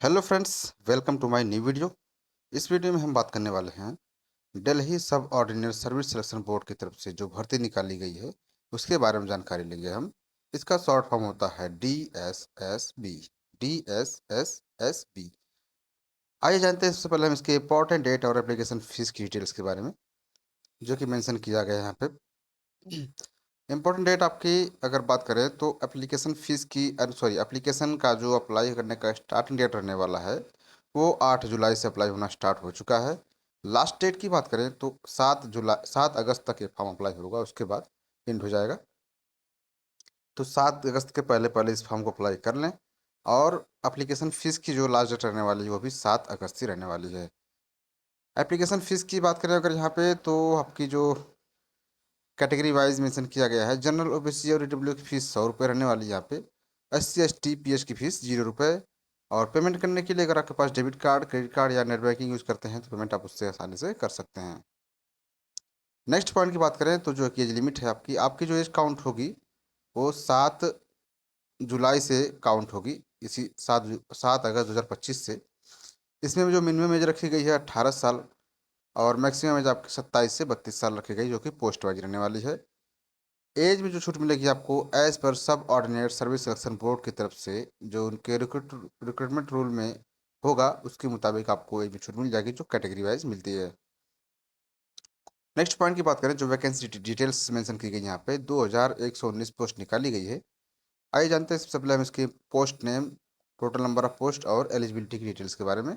Hello friends, welcome to my new video. इस video में हम बात करने वाले हैं दिल्ली सब ऑर्डिनरी सर्विस सिलेक्शन बोर्ड की तरफ से जो भर्ती निकाली गई है उसके बारे में जानकारी लेंगे हम। इसका शॉर्ट फॉर्म होता है DSSB। DSSSB। आइए जानते हैं सबसे पहले हम इसके इंपॉर्टेंट डेट और एप्लीकेशन फीस की डिटेल्स के बारे में, जो कि मेंशन किया गया है यहाँ पे। इम्पोर्टेंट डेट आपकी अगर बात करें तो एप्लीकेशन फ़ीस की सॉरी एप्लीकेशन का जो अप्लाई करने का स्टार्टिंग डेट रहने वाला है वो 8 जुलाई से अप्लाई होना स्टार्ट हो चुका है। लास्ट डेट की बात करें तो 7 अगस्त तक ये फॉर्म अप्लाई होगा, उसके बाद एंड हो जाएगा। तो 7 अगस्त के पहले पहले इस फॉर्म को अप्लाई कर लें। और एप्लीकेशन फ़ीस की जो लास्ट डेट रहने वाली है वो भी 7 अगस्त ही रहने वाली है। एप्लीकेशन फ़ीस की बात करें अगर यहाँ पे तो आपकी जो कैटेगरी वाइज मेंशन किया गया है, जनरल ओबीसी और ईडब्ल्यू की फीस 100 रुपये रहने वाली है यहाँ पे। SC ST PH की फीस 0 रुपये। और पेमेंट करने के लिए अगर आपके पास डेबिट कार्ड, क्रेडिट कार्ड या नेट बैंकिंग यूज़ करते हैं तो पेमेंट आप उससे आसानी से कर सकते हैं। नेक्स्ट पॉइंट की बात करें तो जो कि एज लिमिट है आपकी आपकी जो एज काउंट होगी वो 7 जुलाई से काउंट होगी, इसी 7 अगस्त 2025 से। इसमें जो मिनिमम एज रखी गई है 18 साल और मैक्सिमम एज आपकी 27 से 32 साल रखी गई, जो कि पोस्ट वाइज रहने वाली है। एज में जो छूट मिलेगी आपको एज पर सब ऑर्डिनेट सर्विस सिलेक्शन बोर्ड की तरफ से जो उनके रिक्रूटमेंट रूल में होगा उसके मुताबिक आपको एज में छूट मिल जाएगी, जो कैटेगरी वाइज मिलती है। नेक्स्ट पॉइंट की बात करें, जो वैकेंसी डिटेल्स मेंशन की गई यहाँ पे 2119 पोस्ट निकाली गई है। आइए जानते हैं सबसे पहले हम इसके post name, total number of post और एलिजिबिलिटी की डिटेल्स के बारे में।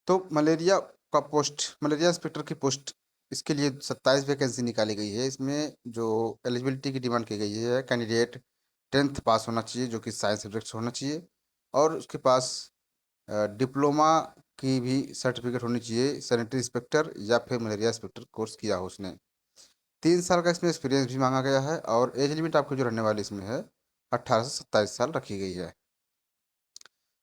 तो मलेरिया इंस्पेक्टर की पोस्ट, इसके लिए 27 वैकेंसी निकाली गई है। इसमें जो एलिजिबिलिटी की डिमांड की गई है, कैंडिडेट 10th पास होना चाहिए, जो कि साइंस सब्जेक्ट से होना चाहिए। और उसके पास डिप्लोमा की भी सर्टिफिकेट होनी चाहिए, सैनिटरी इंस्पेक्टर या फिर मलेरिया इंस्पेक्टर कोर्स किया हो उसने। 3 साल का इसमें एक्सपीरियंस भी मांगा गया है। और एज लिमिट आपकी जो रहने वाली इसमें है 18 से 27 साल रखी गई है।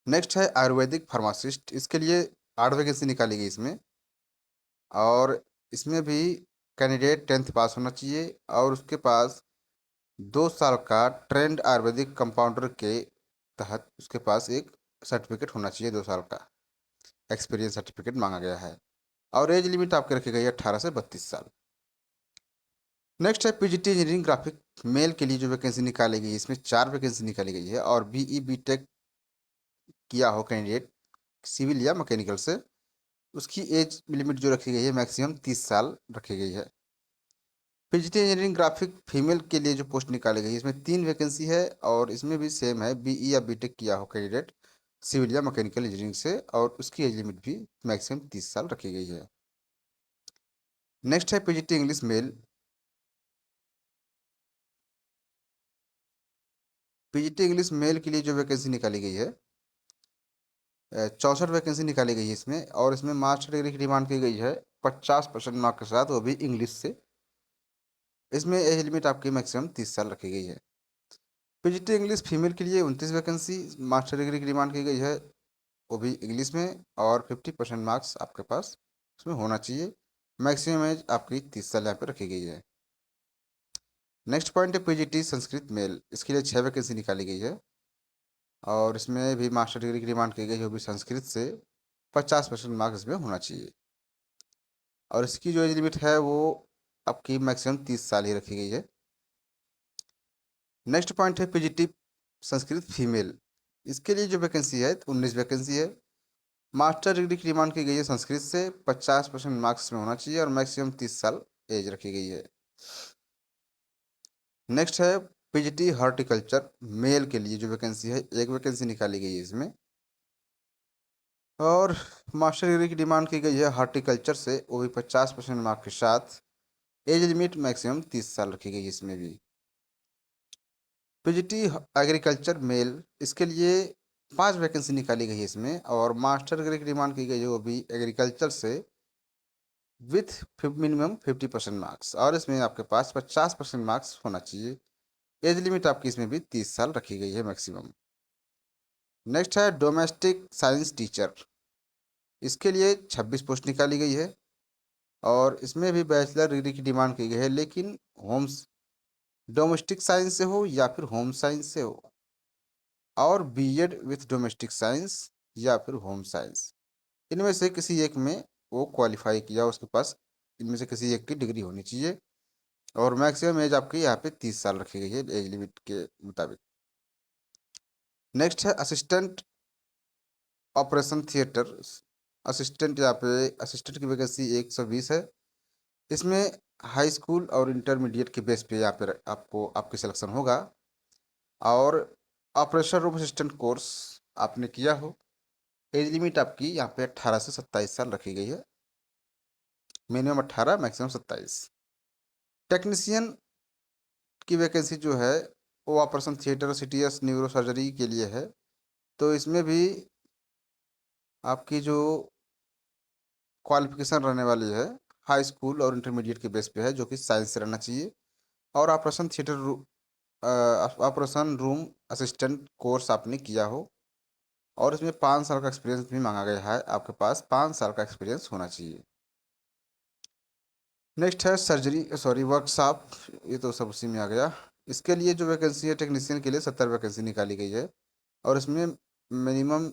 नेक्स्ट है आयुर्वेदिक फार्मासिस्ट, इसके लिए 8 वैकेंसी निकाली गई इसमें। और इसमें भी कैंडिडेट 10th पास होना चाहिए और उसके पास 2 साल का ट्रेंड आयुर्वेदिक कंपाउंडर के तहत उसके पास एक सर्टिफिकेट होना चाहिए, 2 साल का एक्सपीरियंस सर्टिफिकेट मांगा गया है। और एज लिमिट आपकी रखी गई है 18 से 32 साल। नेक्स्ट है PGT इंजीनियरिंग ग्राफिक मेल के लिए जो वैकेंसी निकाली गई है, इसमें 4 वैकेंसी निकाली गई है। और BE BTech किया हो कैंडिडेट सिविल या मैकेनिकल से, उसकी एज लिमिट जो रखी गई है मैक्सिमम 30 साल रखी गई है। PGT इंजीनियरिंग ग्राफिक फीमेल के लिए जो पोस्ट निकाली गई है इसमें 3 वैकेंसी है। और इसमें भी सेम है, BE या BTech किया हो कैंडिडेट सिविल या मैकेनिकल इंजीनियरिंग से, और उसकी एज लिमिट भी मैक्सिमम 30 साल रखी गई है। नेक्स्ट है PGT English male. PGT English male के लिए जो वैकेंसी निकाली गई है 64 वैकेंसी निकाली गई है इसमें। और इसमें मास्टर डिग्री की डिमांड की गई है 50% मार्क के साथ, वो भी इंग्लिश से। इसमें एज लिमिट आपकी मैक्सिमम 30 साल रखी गई है। PGT इंग्लिश फीमेल के लिए 29 वैकेंसी, मास्टर डिग्री की डिमांड की गई है, वो भी इंग्लिश में। और 50% मार्क्स आपके पास उसमें होना चाहिए। मैक्सिमम एज आपकी 30 साल यहाँ पे रखी गई है। नेक्स्ट पॉइंट है PGT संस्कृत मेल, इसके लिए 6 वैकेंसी निकाली गई है। और इसमें भी मास्टर डिग्री की डिमांड की गई है, वो भी संस्कृत से। 50% मार्क्स इसमें होना चाहिए। और इसकी जो एज लिमिट है वो आपकी मैक्सिमम 30 साल ही रखी गई है। नेक्स्ट पॉइंट है PGT संस्कृत फीमेल, इसके लिए जो वैकेंसी है 19 वैकेंसी है। मास्टर डिग्री की डिमांड की गई है संस्कृत से, 50% मार्क्स में होना चाहिए और मैक्सिमम 30 साल एज रखी गई है। नेक्स्ट है PGT हॉर्टिकल्चर मेल के लिए जो वैकेंसी है, एक वैकेंसी निकाली गई है इसमें। और मास्टर डिग्री की डिमांड की गई है हॉर्टिकल्चर से, वो भी 50% मार्क्स के साथ। एज लिमिट मैक्सिमम 30 साल रखी गई है इसमें भी। PGT एग्रीकल्चर मेल, इसके लिए 5 वैकेंसी निकाली गई है इसमें। और मास्टर डिग्री की डिमांड की गई है वो भी एग्रीकल्चर से, विथ मिनिमम 50% मार्क्स। और इसमें आपके पास 50% मार्क्स होना चाहिए। एज लिमिट आपकी इसमें भी 30 साल रखी गई है मैक्सिमम। नेक्स्ट है डोमेस्टिक साइंस टीचर, इसके लिए 26 पोस्ट निकाली गई है। और इसमें भी बैचलर डिग्री की डिमांड की गई है, लेकिन होम्स डोमेस्टिक साइंस से हो या फिर होम साइंस से हो, और बीएड विथ डोमेस्टिक साइंस या फिर होम साइंस, इनमें से किसी एक में वो क्वालिफाई किया, उसके पास इनमें से किसी एक की डिग्री होनी चाहिए। और मैक्सिमम एज आपकी यहाँ पे 30 साल रखी गई है एज लिमिट के मुताबिक। नेक्स्ट है असिस्टेंट ऑपरेशन थिएटर असिस्टेंट। यहाँ पे असिस्टेंट की वैकेंसी 120 है। इसमें हाई स्कूल और इंटरमीडिएट के बेस पे यहाँ पे आपको आपकी सिलेक्शन होगा। और ऑपरेशन रूम असिस्टेंट कोर्स आपने किया हो। एज लिमिट आपकी यहाँ पे 18 से 27 साल रखी गई है। Minimum 18, maximum 27। टेक्नीशियन की वैकेंसी जो है वो operation theatre CTS neuro surgery के लिए है। तो इसमें भी आपकी जो क्वालिफिकेशन रहने वाली है हाई स्कूल और इंटरमीडिएट के बेस पे है, जो कि साइंस से रहना चाहिए। और ऑपरेशन रूम असिस्टेंट कोर्स आपने किया हो। और इसमें 5 साल का एक्सपीरियंस भी मांगा गया है, आपके पास 5 साल का एक्सपीरियंस होना चाहिए। नेक्स्ट है सर्जरी सॉरी वर्कशॉप, ये तो सब उसी में आ गया। इसके लिए जो वैकेंसी है टेक्नीशियन के लिए 70 वैकेंसी निकाली गई है। और इसमें मिनिमम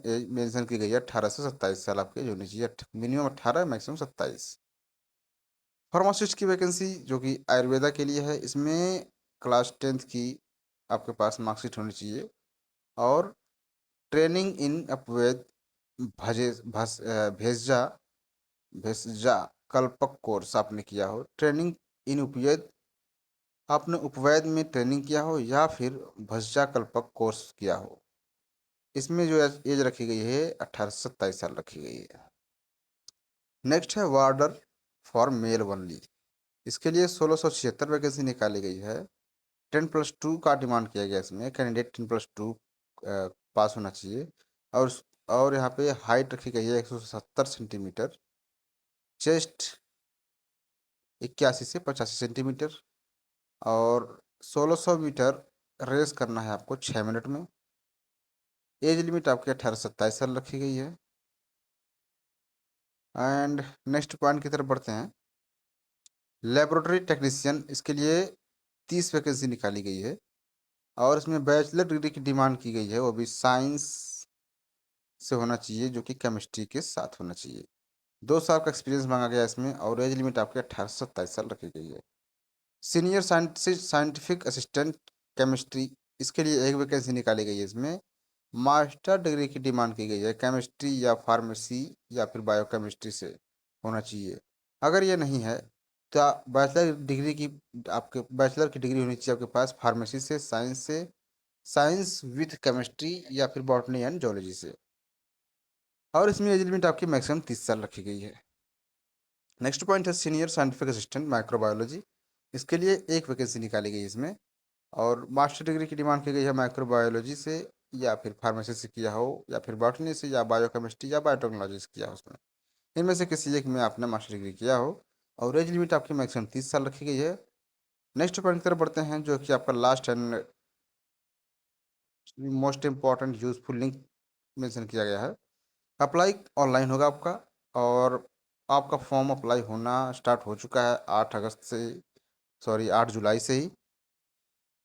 एज मेंशन की गई है 18 से 27 साल आपकी एज होनी चाहिए। Minimum 18, maximum 27। फार्मासिस्ट की वैकेंसी जो कि आयुर्वेदा के लिए है, इसमें क्लास 10th की आपके पास मार्कशीट होनी चाहिए। और ट्रेनिंग इन अपवेद भजे भस भेजा भेषजा कल्पक कोर्स आपने किया हो। ट्रेनिंग इन उपवेद, आपने उपवैद में ट्रेनिंग किया हो या फिर भस्जा कल्पक कोर्स किया हो। इसमें जो एज रखी गई है 18 से 27 साल रखी गई है। नेक्स्ट है वार्डर फॉर मेल ओनली। इसके लिए 1676 वैकेंसी निकाली गई है। 10+2 का डिमांड किया गया इसमें। कैंडिडेट 10+2 पास होना चाहिए। और यहाँ पे हाइट रखी गई है 170 सेंटीमीटर। चेस्ट 81 से 85 सेंटीमीटर। और 1600 मीटर रेस करना है आपको 6 मिनट में। एज लिमिट आपकी 18 से 27 साल रखी गई है। एंड नेक्स्ट पॉइंट की तरफ बढ़ते हैं। लेबोरेटरी टेक्नीशियन, इसके लिए 30 वैकेंसी निकाली गई है। और इसमें बैचलर डिग्री की डिमांड की गई है, वो भी साइंस से होना चाहिए, जो कि केमिस्ट्री के साथ होना चाहिए। 2 साल का एक्सपीरियंस मांगा गया इसमें। और एज लिमिट आपकी 18 से 27 साल रखी गई है। सीनियर साइंटिफिक असिस्टेंट केमिस्ट्री, इसके लिए एक वैकेंसी निकाली गई है। इसमें मास्टर डिग्री की डिमांड की गई है। केमिस्ट्री या फार्मेसी या फिर बायोकेमिस्ट्री से होना चाहिए। अगर ये नहीं है तो बैचलर डिग्री की आपके बैचलर की डिग्री होनी चाहिए आपके पास फार्मेसी से, साइंस विथ केमिस्ट्री या फिर बॉटनी एंड जोलॉजी से। और इसमें एज लिमिट आपकी मैक्सिमम 30 साल रखी गई है। नेक्स्ट पॉइंट है सीनियर साइंटिफिक असिस्टेंट माइक्रोबायोलॉजी। इसके लिए एक वैकेंसी निकाली गई है इसमें। और मास्टर डिग्री की डिमांड की गई है माइक्रोबायोलॉजी से या फिर फार्मेसी से किया हो या फिर बॉटनी से या बायोकेमिस्ट्री या बायोटेक्नोलॉजी से किया हो। उसमें इनमें से किसी एक में आपने मास्टर डिग्री किया हो। और एज लिमिट आपकी मैक्सिमम 30 साल रखी गई है। नेक्स्ट पॉइंट की तरफ बढ़ते हैं, जो कि आपका last and most important useful link mention किया गया है। अप्लाई ऑनलाइन होगा आपका। और आपका फॉर्म अप्लाई होना स्टार्ट हो चुका है 8 अगस्त से, सॉरी 8 जुलाई से ही।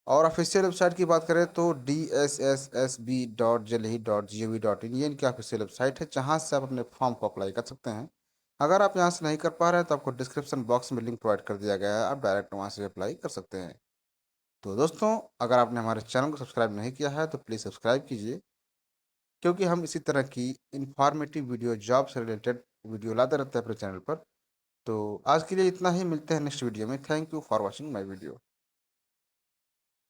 और ऑफिशियल वेबसाइट की बात करें तो dssb.delhi.gov.in ये इनकी ऑफिशियल वेबसाइट है, जहां से आप अपने फॉर्म को अप्लाई कर सकते हैं। अगर आप यहां से नहीं कर पा रहे हैं तो आपको डिस्क्रिप्शन बॉक्स में लिंक प्रोवाइड कर दिया गया है, आप डायरेक्ट वहां से अप्लाई कर सकते हैं। तो दोस्तों, अगर आपने हमारे चैनल को सब्सक्राइब नहीं किया है तो प्लीज़ सब्सक्राइब कीजिए, क्योंकि हम इसी तरह की इंफॉर्मेटिव वीडियो जॉब से रिलेटेड वीडियो लाते रहते हैं अपने चैनल पर। तो आज के लिए इतना ही, मिलते हैं नेक्स्ट वीडियो में। Thank you for watching my video.